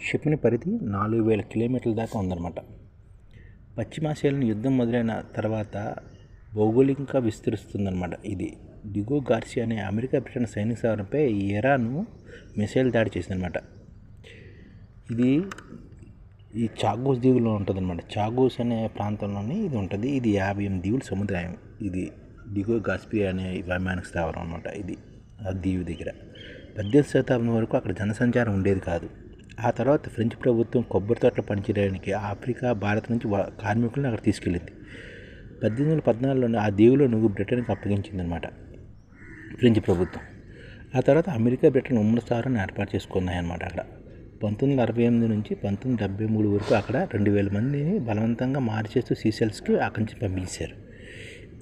క్షిపణి పరిధి 4000 కిలోమీటర్ల దాకా ఉందన్నమాట. పశ్చిమాసియాలోని యుద్ధం మొదలైన తర్వాత భౌగోళికంగా విస్తరిస్తుందన్నమాట. ఇది డిగో గార్సియా అనే అమెరికా బ్రిటన్ సైనిక స్థావరంపై ఇరాన్ మిసైల్ దాడి చేసిందన్నమాట. ఇది ఈ చాగోస్ దీవులో ఉంటుందన్నమాట. చాగోస్ అనే ప్రాంతంలోనే ఇది ఉంటుంది. ఇది 58 దీవుల సముదాయం. ఇది డిగో గార్సియా అనే వైమానిక స్థావరం అన్నమాట. ఇది ఆ దీవి దగ్గర 18వ శతాబ్దం వరకు అక్కడ జనసంచారం ఉండేది కాదు. ఆ తర్వాత ఫ్రెంచ్ ప్రభుత్వం కొబ్బరి తోటలు పనిచేయడానికి ఆఫ్రికా, భారత్ నుంచి కార్మికులను అక్కడ తీసుకెళ్ళింది. 1814లోనే ఆ దీవులను బ్రిటన్కి అప్పగించిందనమాట ఫ్రెంచ్ ప్రభుత్వం. ఆ తర్వాత అమెరికా, బ్రిటన్ ఉమ్మడి స్థావరాన్ని ఏర్పాటు చేసుకున్నాయన్నమాట. అక్కడ 1968 నుంచి 1973 వరకు అక్కడ 2000 మందిని బలవంతంగా మార్చేస్తూ సీసెల్స్కి అక్కడి నుంచి పంపించారు.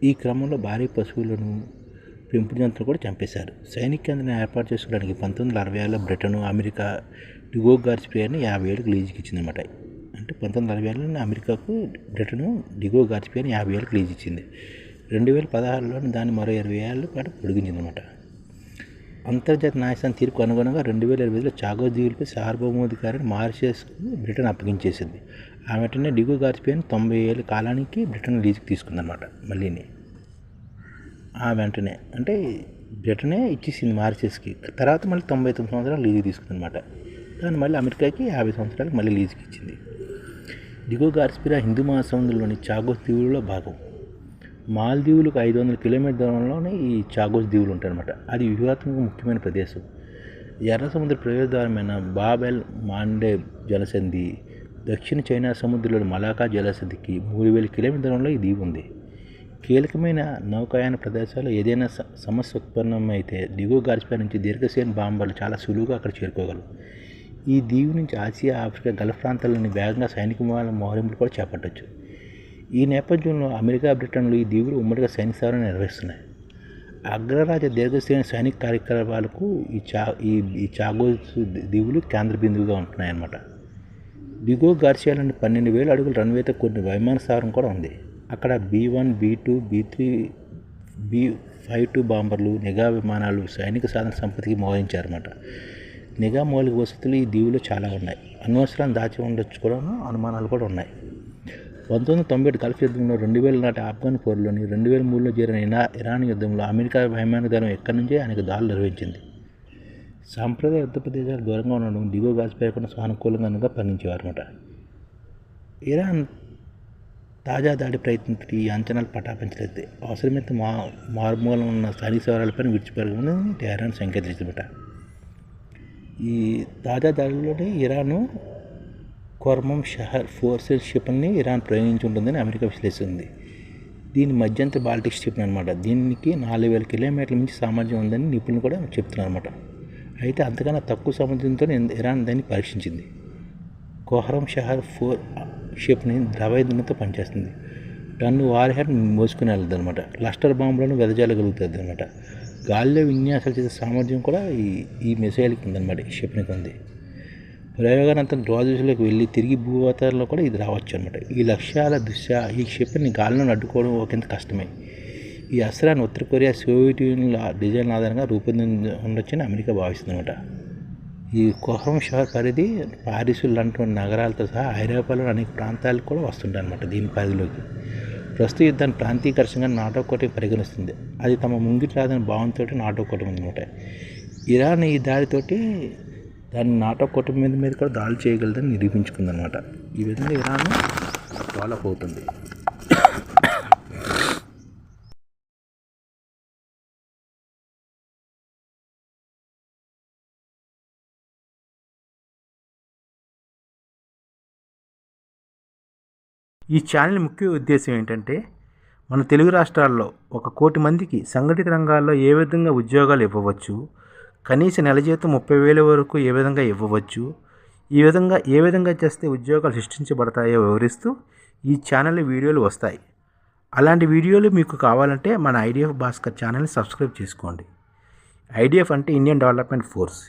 ఈ క్రమంలో భారీ పశువులను, పెంపుడు జంతువులు కూడా చంపేశారు. సైనిక కేంద్రాన్ని ఏర్పాటు చేసుకోవడానికి 1966లో బ్రిటన్, అమెరికా డిగో గార్సియాని 50 ఏళ్ళకి లీజుకి ఇచ్చిందన్నమాట. అంటే 1960లో అమెరికాకు బ్రిటన్ డిగో గార్సియాని 50 ఏళ్ళకి లీజు ఇచ్చింది. 2016లో దాన్ని మరో 20 ఏళ్ళ పాటు పొడిగించిందన్నమాట. అంతర్జాతీయ న్యాయస్థానం తీర్పుకు అనుగుణంగా 2025లో చాగోస్ దీవులపై సార్వభౌమాధికారాన్ని మారిషస్కు బ్రిటన్ అప్పగించేసింది. ఆ వెంటనే డిగో గార్సియాని 90 ఏళ్ళ కాలానికి బ్రిటన్ లీజుకి తీసుకుందన్నమాట. మళ్ళీని ఆ వెంటనే అంటే బ్రిటనే ఇచ్చేసింది మారిషస్కి. తర్వాత మళ్ళీ 99 సంవత్సరాలు లీజుకి తీసుకుందన్నమాట. దాన్ని మళ్ళీ అమెరికాకి 50 సంవత్సరాలకు మళ్ళీ లీజుకి ఇచ్చింది. డిగో గార్సియా హిందూ మహాసముద్రంలోని చాగోస్ దీవులలో భాగం. మాల్దీవులకు 500 కిలోమీటర్ల దూరంలోనే ఈ చాగోస్ దీవులు ఉంటాయన్నమాట. అది వ్యూహాత్మక ముఖ్యమైన ప్రదేశం. ఎర్ర సముద్ర ప్రవేశద్వారమైన బాబ్ ఎల్ మాండెబ్ జలసంధి, దక్షిణ చైనా సముద్రంలోని మలాకా జలసంధికి 3000 కిలోమీటర్ల దూరంలో ఈ దీవి ఉంది. కీలకమైన నౌకాయాన ప్రదేశాల్లో ఏదైనా సమస్య ఉత్పన్నమైతే డిగో గార్సియా నుంచి దీర్ఘశ్రేణి బాంబర్లు చాలా సులువుగా అక్కడ చేరుకోగలవు. ఈ దీవి నుంచి ఆసియా, ఆఫ్రికా, గల్ఫ్ ప్రాంతాల్లోని వేగంగా సైనిక మోహరింపులు కూడా చేపట్టవచ్చు. ఈ నేపథ్యంలో అమెరికా, బ్రిటన్లు ఈ దీవులు ఉమ్మడిగా సైనిక స్థావరాన్ని నిర్వహిస్తున్నాయి. అగ్రరాజ్య దీర్ఘశ్రేణి సైనిక కార్యకలాపాలకు ఈ చాగోస్ దీవులు కేంద్ర బిందువుగా ఉంటున్నాయన్నమాట. డిగో గార్సియాలోని 12,000 అడుగుల రన్వేతో కొన్ని వైమాన స్థావరం కూడా ఉంది. అక్కడ B-1, B-2, B-3, B-52 బాంబర్లు, నిఘా విమానాలు, సైనిక సాధన సంపత్తికి మోహరించారన్నమాట. నిఘా మౌలిక వసతులు ఈ దీవులో చాలా ఉన్నాయి. అనవసరాన్ని దాచి ఉండొచ్చు కూడా అనుమానాలు కూడా ఉన్నాయి. 1997 గల్ఫ్ యుద్ధంలో, 2000 నాటి ఆఫ్ఘన్ పోరులోని, 2003లో జరిగిన ఇరాన్ యుద్ధంలో అమెరికా వైమానిక దళం ఎక్కడి నుంచే అనేక దాడులు నిర్వహించింది. సాంప్రదాయ యుద్ధ ప్రదేశాలు దూరంగా ఉండడం డిగో గార్సియాకు సానుకూలంగా పరిగణించేవారన్నమాట. ఇరాన్ తాజా దాడి ప్రయత్నించి ఈ అంచనాలు పటాపంచలేదు. అవసరమైతే మారుమూలం ఉన్న సైనిక స్థావరాలపైన విడిచిపెరగమని టెహరాన్ సంకేతించబట్ట. ఈ తాజా దాడిలోనే ఇరాన్ ఖొర్మం షహర్ ఫోర్సెస్ క్షిపణిని ఇరాన్ ప్రయోగించి ఉంటుందని అమెరికా విశ్లేషిస్తుంది. దీని మధ్యంతర బాల్టిక్ క్షిపణి అనమాట. దీనికి 4000 కిలోమీటర్ల మించి సామర్థ్యం ఉందని నిపుణులు కూడా చెప్తున్నారు అనమాట. అయితే అంతకన్నా తక్కువ సామర్థ్యంతో ఇరాన్ దాన్ని పరీక్షించింది. ఖొర్మం షహర్ 4 క్షిపణి ద్రవ ఇంధనంతో పనిచేస్తుంది. టన్ను వార్హెడ్ మోసుకుని వెళ్తుంది అనమాట. క్లస్టర్ బాంబులను వెదజల్లగలుగుతుంది అనమాట. గాలిలో విన్యాసాలు చేసే సామర్థ్యం కూడా ఈ మిసైల్కి ఉందన్నమాట. ఈ క్షిపణికి ఉంది. ప్రయోగానంతరం ద్వాదశలోకి వెళ్ళి తిరిగి భూవతారంలో కూడా ఇది రావచ్చు అనమాట. ఈ లక్ష్యాల దృష్ట్యా ఈ క్షిపణిని గాలిలో అడ్డుకోవడం ఒకంత కష్టమే. ఈ అస్త్రాన్ని ఉత్తర కొరియా, సోవియట్ యూనియన్ డిజైన్ ఆధారంగా రూపొంది ఉండొచ్చని అమెరికా భావిస్తుంది అనమాట. ఈ ఖొర్మం షహర్ పరిధి పారిస్, లండన్ నగరాలతో సహా ఐరోపాలోని అనేక ప్రాంతాలకు కూడా వస్తుంటాయి అన్నమాట. దీని పరిధిలోకి ప్రస్తుత యుద్ధాన్ని ప్రాంతీయ ఘర్షణగా నాటో కూటమి పరిగణిస్తుంది. అది తమ ముంగిటి రాదని భావంతో నాటో కూటమి ఉందన్నమాట. ఇరాన్ ఈ దాడితోటి దాన్ని నాటో కూటమి మీద కూడా దాడి చేయగలదని నిరూపించుకుందనమాట. ఈ విధంగా ఇరాన్ డెవలప్ అవుతుంది. ఈ ఛానల్ ముఖ్య ఉద్దేశం ఏంటంటే, మన తెలుగు రాష్ట్రాల్లో 1 కోటి మందికి సంఘటిత రంగాల్లో ఏ విధంగా ఉద్యోగాలు ఇవ్వవచ్చు, కనీస నెల జీతం 30,000 వరకు ఏ విధంగా ఇవ్వవచ్చు, ఏ విధంగా చేస్తే ఉద్యోగాలు సృష్టించబడతాయో వివరిస్తూ ఈ ఛానల్ వీడియోలు వస్తాయి. అలాంటి వీడియోలు మీకు కావాలంటే మన ఐడిఎఫ్ భాస్కర్ ఛానల్ని సబ్స్క్రైబ్ చేసుకోండి. ఐడిఎఫ్ అంటే ఇండియన్ డెవలప్మెంట్ ఫోర్స్.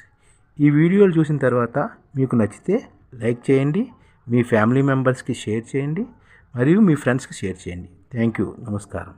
ఈ వీడియోలు చూసిన తర్వాత మీకు నచ్చితే లైక్ చేయండి, మీ ఫ్యామిలీ మెంబర్స్కి షేర్ చేయండి, మరియు మీ ఫ్రెండ్స్కి షేర్ చేయండి. Thank you. నమస్కారం.